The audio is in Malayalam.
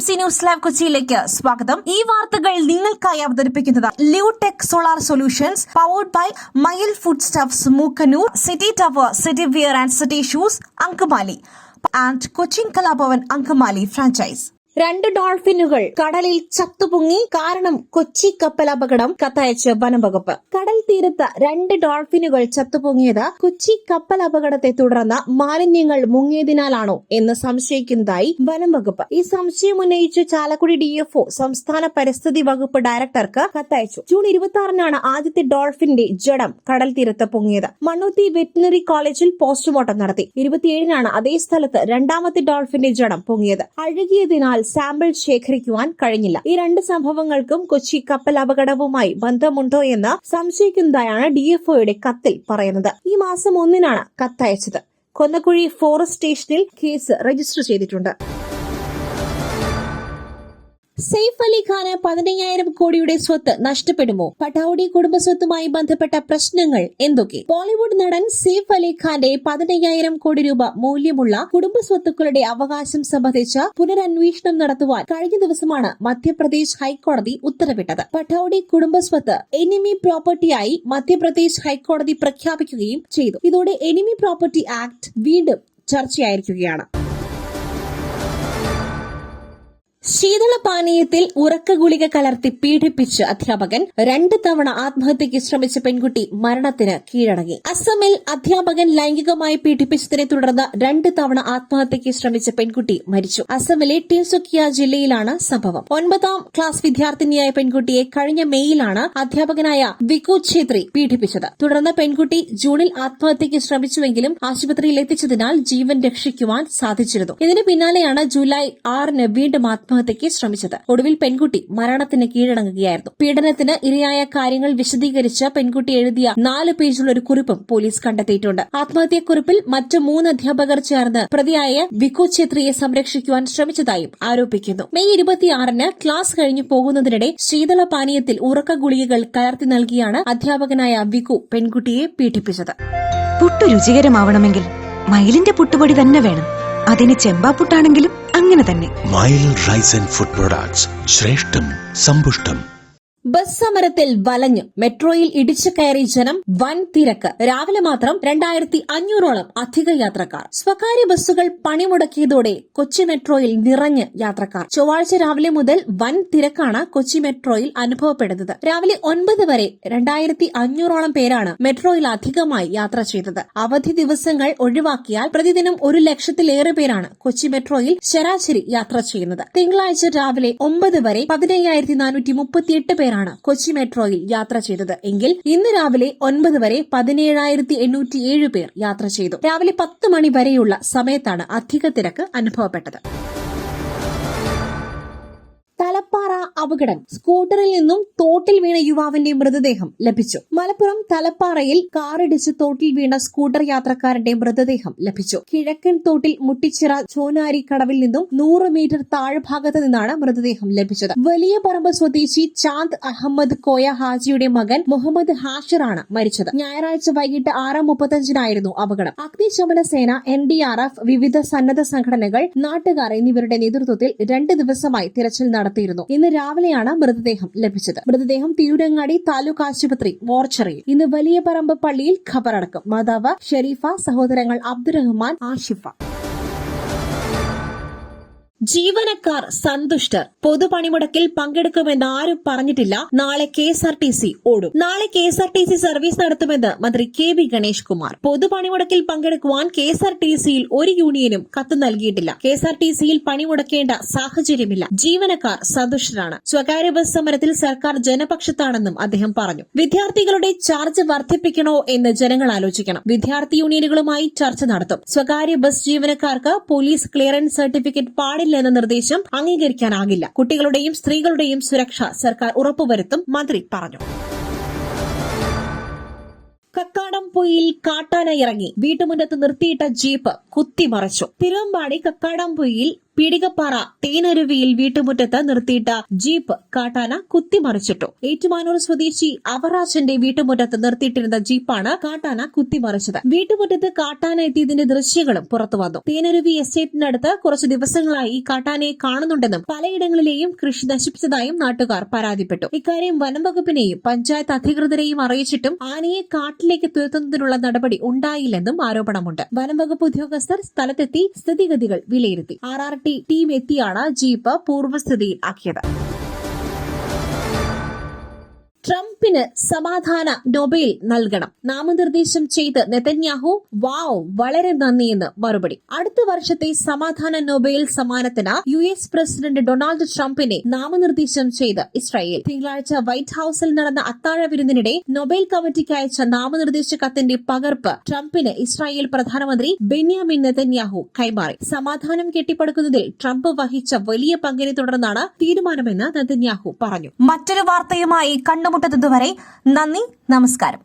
BBC ന്യൂസ് ലൈവ് കൊച്ചിയിലേക്ക് സ്വാഗതം. ഈ വാർത്തകൾ നിങ്ങൾക്കായി അവതരിപ്പിക്കുന്നത് Leotech solar solutions, powered by Mayil food stuffs, Mookkannoor, city tower, city wear and city shoes, Angamaly and Cochin Kalabhavan Angamaly franchise. 2 ഡോൾഫിനുകൾ കടലിൽ ചത്തുപൊങ്ങി. കാരണം കൊച്ചി കപ്പൽ അപകടം. കത്തയച്ച് വനംവകുപ്പ്. കടൽ തീരത്ത് 2 ഡോൾഫിനുകൾ ചത്തുപൊങ്ങിയത് കൊച്ചി കപ്പൽ അപകടത്തെ തുടർന്ന് മാലിന്യങ്ങൾ മുങ്ങിയതിനാലാണോ എന്ന് സംശയിക്കുന്നതായി വനംവകുപ്പ്. ഈ സംശയം ഉന്നയിച്ച് ചാലക്കുടി DFO സംസ്ഥാന പരിസ്ഥിതി വകുപ്പ് ഡയറക്ടർക്ക് കത്തയച്ചു. ജൂൺ 26-നാണ് ആദ്യത്തെ ഡോൾഫിന്റെ ജഡം കടൽ തീരത്ത് പൊങ്ങിയത്. മണ്ണുത്തി വെറ്റിനറി കോളേജിൽ പോസ്റ്റ്മോർട്ടം നടത്തി. 27-നാണ് അതേ സ്ഥലത്ത് രണ്ടാമത്തെ ഡോൾഫിന്റെ ജഡം പൊങ്ങിയത്. അഴുകിയതിനാൽ സാമ്പിൾ ശേഖരിക്കുവാൻ കഴിഞ്ഞില്ല. ഈ 2 സംഭവങ്ങൾക്കും കൊച്ചി കപ്പൽ അപകടവുമായി ബന്ധമുണ്ടോ എന്ന് സംശയിക്കുന്നതായാണ് DFOയുടെ കത്തിൽ പറയുന്നത്. ഈ മാസം 1-നാണ് കത്തയച്ചത്. കൊന്നക്കുഴി ഫോറസ്റ്റ് സ്റ്റേഷനിൽ കേസ് രജിസ്റ്റർ ചെയ്തിട്ടുണ്ട്. സെയ്ഫ് അലി ഖാന് 15,000 കോടിയുടെ സ്വത്ത് നഷ്ടപ്പെടുമോ? പട്ടൌഡി കുടുംബസ്വത്തുമായി ബന്ധപ്പെട്ട പ്രശ്നങ്ങൾ എന്തൊക്കെ? ബോളിവുഡ് നടൻ സെയ്ഫ് അലി ഖാന്റെ 15,000 കോടി രൂപ മൂല്യമുള്ള കുടുംബസ്വത്തുക്കളുടെ അവകാശം സംബന്ധിച്ച് പുനരന്വേഷണം നടത്തുവാൻ കഴിഞ്ഞ ദിവസമാണ് മധ്യപ്രദേശ് ഹൈക്കോടതി ഉത്തരവിട്ടത്. പട്ടൌഡി കുടുംബസ്വത്ത് എനിമി പ്രോപ്പർട്ടിയായി മധ്യപ്രദേശ് ഹൈക്കോടതി പ്രഖ്യാപിക്കുകയും ചെയ്തു. ഇതോടെ എനിമി പ്രോപ്പർട്ടി ആക്ട് വീണ്ടും ചർച്ചയായിരിക്കുകയാണ്. ശീതളപാനീയത്തിൽ ഉറക്ക ഗുളിക കലർത്തി പീഡിപ്പിച്ച് അധ്യാപകൻ. 2 തവണ ആത്മഹത്യയ്ക്ക് ശ്രമിച്ച പെൺകുട്ടി മരണത്തിന് കീഴടങ്ങി. അസമിൽ അധ്യാപകൻ ലൈംഗികമായി പീഡിപ്പിച്ചതിനെ തുടർന്ന് 2 തവണ ആത്മഹത്യയ്ക്ക് ശ്രമിച്ച പെൺകുട്ടി മരിച്ചു. അസമിലെ ടിൻസുക്കിയ ജില്ലയിലാണ് സംഭവം. 9ാം ക്ലാസ് വിദ്യാർത്ഥിനിയായ പെൺകുട്ടിയെ കഴിഞ്ഞ മെയ്യിലാണ് അധ്യാപകനായ വികു ഛേത്രി പീഡിപ്പിച്ചത്. തുടർന്ന് പെൺകുട്ടി ജൂണിൽ ആത്മഹത്യയ്ക്ക് ശ്രമിച്ചുവെങ്കിലും ആശുപത്രിയിൽ എത്തിച്ചതിനാൽ ജീവൻ രക്ഷിക്കുവാൻ സാധിച്ചിരുന്നു. ഇതിന് പിന്നാലെയാണ് ജൂലൈ 6-ന് വീണ്ടും ആത്മഹത്യയ്ക്ക് ശ്രമിച്ചത്. ഒടുവിൽ പെൺകുട്ടി മരണത്തിന് കീഴടങ്ങുകയായിരുന്നു. പീഡനത്തിന് ഇരയായ കാര്യങ്ങൾ വിശദീകരിച്ച് പെൺകുട്ടി എഴുതിയ 4 പേജുള്ള ഒരു കുറിപ്പും പോലീസ് കണ്ടെത്തിയിട്ടുണ്ട്. ആത്മഹത്യാക്കുറിപ്പിൽ മറ്റ് 3 അധ്യാപകർ ചേർന്ന് പ്രതിയായ വികു ഛേത്രിയെ സംരക്ഷിക്കുവാൻ ശ്രമിച്ചതായും ആരോപിക്കുന്നു. മെയ് 26-ന് ക്ലാസ് കഴിഞ്ഞു പോകുന്നതിനിടെ ശീതളപാനീയത്തിൽ ഉറക്ക ഗുളികകൾ കലർത്തി നൽകിയാണ് അധ്യാപകനായ വികു പെൺകുട്ടിയെ പീഡിപ്പിച്ചത്. പുട്ടു രുചികരമാവണമെങ്കിൽ മയിലിന്റെ പുട്ടുപൊടി തന്നെ വേണം. അതിന് ചെമ്പാപ്പുട്ടാണെങ്കിലും അങ്ങനെ തന്നെ. മയിൽ റൈസ് ആൻഡ് ഫുഡ് പ്രൊഡക്ട്സ്, ശ്രേഷ്ഠം സമ്പുഷ്ടം. ബസ് സമരത്തിൽ വലഞ്ഞു. മെട്രോയിൽ ഇടിച്ചു കയറി ജനം. വൻ തിരക്ക്. രാവിലെ മാത്രം 2,500-ഓളം അധിക യാത്രക്കാർ. സ്വകാര്യ ബസ്സുകൾ പണിമുടക്കിയതോടെ കൊച്ചി മെട്രോയിൽ നിറഞ്ഞ് യാത്രക്കാർ. ചൊവ്വാഴ്ച രാവിലെ മുതൽ വൻ തിരക്കാണ് കൊച്ചി മെട്രോയിൽ അനുഭവപ്പെടുന്നത്. രാവിലെ 9 വരെ 2,500-ഓളം പേരാണ് മെട്രോയിൽ അധികമായി യാത്ര ചെയ്തത്. അവധി ദിവസങ്ങൾ ഒഴിവാക്കിയാൽ പ്രതിദിനം 1,00,000-ലേറെ പേരാണ് കൊച്ചി മെട്രോയിൽ ശരാശരി യാത്ര ചെയ്യുന്നത്. തിങ്കളാഴ്ച രാവിലെ 9 വരെ 15,438 പേരാണ് കൊച്ചി മെട്രോയിൽ യാത്ര ചെയ്തത്. എങ്കിൽ ഇന്ന് രാവിലെ 9 വരെ 17,807 പേർ യാത്ര ചെയ്തു. രാവിലെ 10 മണി വരെയുള്ള സമയത്താണ് അധിക തിരക്ക് അനുഭവപ്പെട്ടത്. തലപ്പാറ അപകടം. സ്കൂട്ടറിൽ നിന്നും തോട്ടിൽ വീണ യുവാവിന്റെ മൃതദേഹം ലഭിച്ചു. മലപ്പുറം തലപ്പാറയിൽ കാറിടിച്ച് തോട്ടിൽ വീണ സ്കൂട്ടർ യാത്രക്കാരന്റെ മൃതദേഹം ലഭിച്ചു. കിഴക്കൻ തോട്ടിൽ മുട്ടിച്ചിറ ചോനാരി കടവിൽ നിന്നും 100 മീറ്റർ താഴ്ഭാഗത്ത് നിന്നാണ് മൃതദേഹം ലഭിച്ചത്. വലിയ പറമ്പ് സ്വദേശി ചാന്ദ് അഹമ്മദ് കോയ ഹാജിയുടെ മകൻ മുഹമ്മദ് ഹാഷിറാണ് മരിച്ചത്. ഞായറാഴ്ച വൈകിട്ട് 6:35-നായിരുന്നു അപകടം. അഗ്നിശമന സേന, NDRF, വിവിധ സന്നദ്ധ സംഘടനകൾ, നാട്ടുകാർ എന്നിവരുടെ നേതൃത്വത്തിൽ 2 ദിവസമായി തിരച്ചിൽ നടത്തിയിരുന്നു. ഇന്ന് രാവിലെയാണ് മൃതദേഹം ലഭിച്ചത്. മൃതദേഹം തിരൂരങ്ങാടി താലൂക്ക് ആശുപത്രി മോർച്ചറിയിൽ. ഇന്ന് വലിയ പറമ്പ് പള്ളിയിൽ ഖബറടക്കും. മാതാവ് ഷെരീഫ, സഹോദരങ്ങൾ അബ്ദുറഹ്മാൻ, ആഷിഫ. ജീവനക്കാർ സന്തുഷ്ടർ. പൊതുപണിമുടക്കിൽ പങ്കെടുക്കുമെന്ന് ആരും പറഞ്ഞിട്ടില്ല. നാളെ KSRTC ഓടും. നാളെ KSRTC സർവീസ് നടത്തുമെന്ന് മന്ത്രി KB ഗണേഷ് കുമാർ. പൊതുപണിമുടക്കിൽ പങ്കെടുക്കുവാൻ KSRTCയിൽ ഒരു യൂണിയനും കത്ത് നൽകിയിട്ടില്ല. KSRTCയിൽ പണിമുടക്കേണ്ട സാഹചര്യമില്ല. ജീവനക്കാർ സന്തുഷ്ടരാണ്. സ്വകാര്യ ബസ് സമരത്തിൽ സർക്കാർ ജനപക്ഷത്താണെന്നും അദ്ദേഹം പറഞ്ഞു. വിദ്യാർത്ഥികളുടെ ചാർജ് വർദ്ധിപ്പിക്കണോ എന്ന് ജനങ്ങൾ ആലോചിക്കണം. വിദ്യാർത്ഥി യൂണിയനുകളുമായി ചർച്ച നടത്തും. സ്വകാര്യ ബസ് ജീവനക്കാർക്ക് പോലീസ് ക്ലിയറൻസ് സർട്ടിഫിക്കറ്റ് പാടില്ല എന്ന നിർദ്ദേശം അംഗീകരിക്കാനാകില്ല. കുട്ടികളുടെയും സ്ത്രീകളുടെയും സുരക്ഷ സർക്കാർ ഉറപ്പുവരുത്തും, മന്ത്രി പറഞ്ഞു. കക്കാടംപൊയിൽ കാട്ടാന ഇറങ്ങി. വീട്ടുമുറ്റത്ത് നിർത്തിയിട്ട ജീപ്പ് കുത്തിമറിച്ചു. തിരുവമ്പാടി കക്കാടംപൊയിൽ പീടികപ്പാറ തേനരുവിയിൽ വീട്ടുമുറ്റത്ത് നിർത്തിയിട്ട ജീപ്പ് കാട്ടാന കുത്തിമറിച്ചിട്ടു. ഏറ്റുമാനൂർ സ്വദേശി അവറാജന്റെ വീട്ടുമുറ്റത്ത് നിർത്തിയിട്ടിരുന്ന ജീപ്പാണ് കാട്ടാന കുത്തിമറിച്ചത്. വീട്ടുമുറ്റത്ത് കാട്ടാന എത്തിയതിന്റെ ദൃശ്യങ്ങളും പുറത്തുവന്നു. തേനരുവി എസ്റ്റേറ്റിനടുത്ത് കുറച്ചു ദിവസങ്ങളായി ഈ കാട്ടാനയെ കാണുന്നുണ്ടെന്നും പലയിടങ്ങളിലെയും കൃഷി നശിപ്പിച്ചതായും നാട്ടുകാർ പരാതിപ്പെട്ടു. ഇക്കാര്യം വനം വകുപ്പിനെയും പഞ്ചായത്ത് അധികൃതരെയും അറിയിച്ചിട്ടും ആനയെ കാട്ടിലേക്ക് തുരത്തുന്നതിനുള്ള നടപടി ഉണ്ടായില്ലെന്നും ആരോപണമുണ്ട്. വനം വകുപ്പ് ഉദ്യോഗസ്ഥർ സ്ഥലത്തെത്തി സ്ഥിതിഗതികൾ വിലയിരുത്തി. RRT ടീം എത്തിയാണ് ജീപ്പ് പൂർവ്വസ്ഥിതിയിൽ ആക്കിയത്. ട്രംപിന് സമാധാന നൊബേൽ നൽകണം. നാമനിർദ്ദേശം ചെയ്ത് നെതന്യാഹു വാവ് വളരെ നന്ദിയെന്ന് മറുപടി. അടുത്ത വർഷത്തെ സമാധാന നൊബേൽ സമ്മാനത്തിന് US പ്രസിഡന്റ് ഡൊണാൾഡ് ട്രംപിനെ നാമനിർദ്ദേശം ചെയ്ത് ഇസ്രായേൽ. തിങ്കളാഴ്ച വൈറ്റ് ഹൌസിൽ നടന്ന അത്താഴ വിരുന്നിനിടെ നൊബേൽ കമ്മിറ്റിക്ക് അയച്ച നാമനിർദ്ദേശ കത്തിന്റെ പകർപ്പ് ട്രംപിന് ഇസ്രായേൽ പ്രധാനമന്ത്രി ബെന്യാമിൻ നെതന്യാഹു കൈമാറി. സമാധാനം കെട്ടിപ്പടുക്കുന്നതിൽ ട്രംപ് വഹിച്ച വലിയ പങ്കിനെ തുടർന്നാണ് തീരുമാനമെന്ന് നെതന്യാഹു പറഞ്ഞു. മറ്റൊരു വാർത്തയുമായി കണ്ടുമുട്ടുന്നതുവരെ നന്ദി, നമസ്കാരം.